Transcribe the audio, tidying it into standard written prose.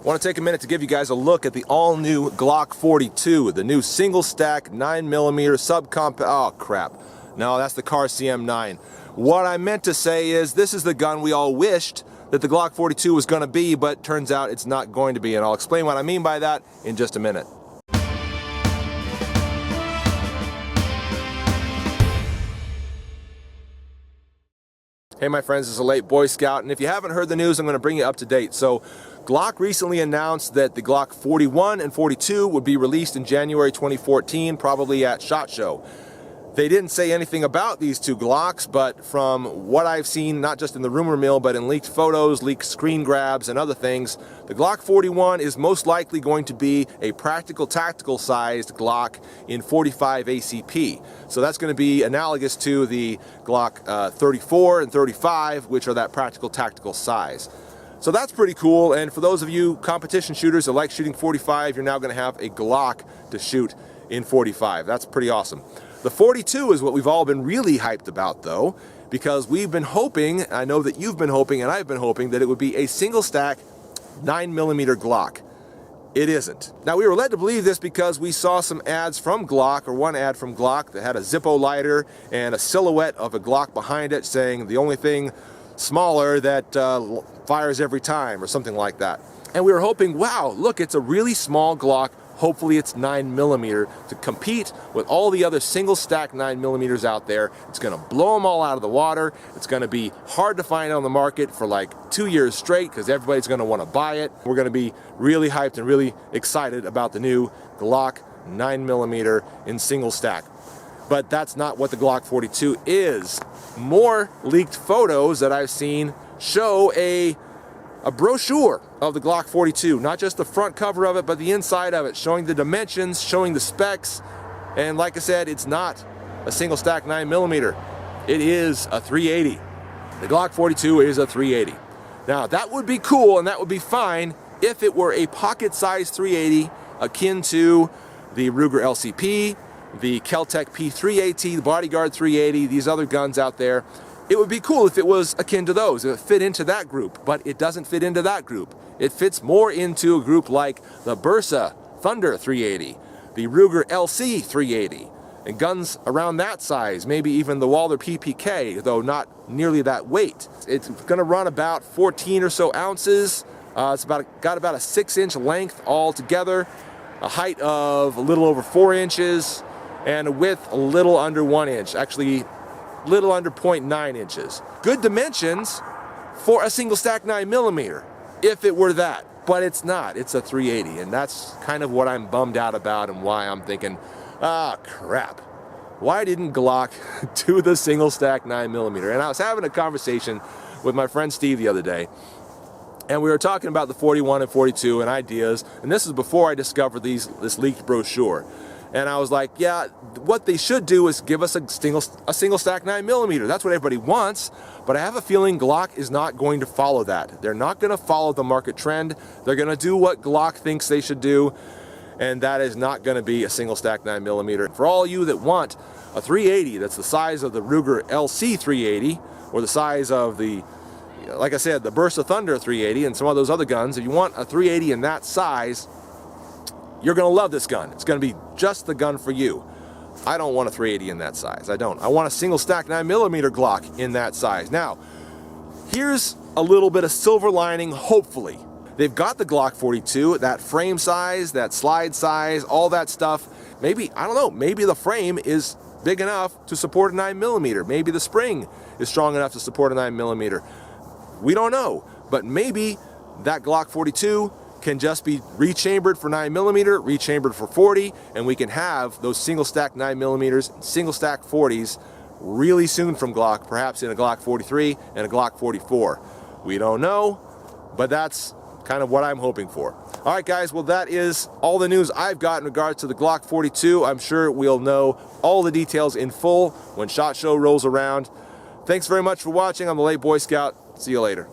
I want to take a minute to give you guys a look at the all-new Glock 42, the new single-stack 9mm subcomp. Oh, crap. No, that's the Car CM9. What I meant to say is this is the gun we all wished that the Glock 42 was going to be, but turns out it's not going to be, and I'll explain what I mean by that in just a minute. Hey my friends, this is a late Boy Scout, and if you haven't heard the news, I'm going to bring you up to date. So, Glock recently announced that the Glock 41 and 42 would be released in January 2014, probably at SHOT Show. They didn't say anything about these two Glocks, but from what I've seen, not just in the rumor mill, but in leaked photos, leaked screen grabs, and other things, the Glock 41 is most likely going to be a practical tactical sized Glock in 45 ACP. So that's going to be analogous to the Glock 34 and 35, which are that practical tactical size. So that's pretty cool, and for those of you competition shooters that like shooting 45, you're now going to have a Glock to shoot in 45. That's pretty awesome. The 42 is what we've all been really hyped about though, because we've been hoping, I know that you've been hoping and I've been hoping, that it would be a single stack 9mm Glock. It isn't. Now we were led to believe this because we saw some ads from Glock, or one ad from Glock that had a Zippo lighter and a silhouette of a Glock behind it saying the only thing smaller that fires every time or something like that. And we were hoping, wow, look, it's a really small Glock. Hopefully it's 9mm to compete with all the other single stack 9mm out there. It's going to blow them all out of the water. It's going to be hard to find on the market for like 2 years straight because everybody's going to want to buy it. We're going to be really hyped and really excited about the new Glock 9mm in single stack. But that's not what the Glock 42 is. More leaked photos that I've seen show a brochure of the Glock 42, not just the front cover of it, but the inside of it, showing the dimensions, showing the specs, and like I said, it's not a single stack 9mm. It is a 380. The Glock 42 is a 380. Now that would be cool and that would be fine if it were a pocket-sized 380 akin to the Ruger LCP, the Kel-Tec P3AT, the Bodyguard 380, these other guns out there. It would be cool if it was akin to those, if it fit into that group, but it doesn't fit into that group. It fits more into a group like the Bursa Thunder 380, the Ruger LC 380, and guns around that size, maybe even the Walther PPK, though not nearly that weight. It's going to run about 14 or so ounces. It's got about a 6-inch length altogether, a height of a little over 4 inches, and a width a little under 1 inch. Actually, little under 0.9 inches. Good dimensions for a single stack 9mm, if it were that, but it's not. It's a 380, and that's kind of what I'm bummed out about and why I'm thinking, ah, crap. Why didn't Glock do the single stack 9mm? And I was having a conversation with my friend Steve the other day, and we were talking about the 41 and 42 and ideas, and this is before I discovered this leaked brochure. And I was like, yeah, what they should do is give us a single stack 9mm. That's what everybody wants, but I have a feeling Glock is not going to follow that. They're not going to follow the market trend. They're going to do what Glock thinks they should do, and that is not going to be a single stack 9mm. For all you that want a 380 that's the size of the Ruger LC 380, or the size of the, like I said, the Bursa Thunder 380 and some of those other guns, if you want a 380 in that size, you're going to love this gun. It's going to be just the gun for you. I don't want a 380 in that size. I don't. I want a single stack 9mm Glock in that size. Now, here's a little bit of silver lining, hopefully. They've got the Glock 42, that frame size, that slide size, all that stuff. Maybe, I don't know, maybe the frame is big enough to support a 9mm. Maybe the spring is strong enough to support a 9mm. We don't know, but maybe that Glock 42 can just be rechambered for 9mm, rechambered for 40, and we can have those single stack 9mm, single stack 40s really soon from Glock, perhaps in a Glock 43 and a Glock 44. We don't know, but that's kind of what I'm hoping for. All right, guys, well, that is all the news I've got in regards to the Glock 42. I'm sure we'll know all the details in full when SHOT Show rolls around. Thanks very much for watching. I'm the Late Boy Scout. See you later.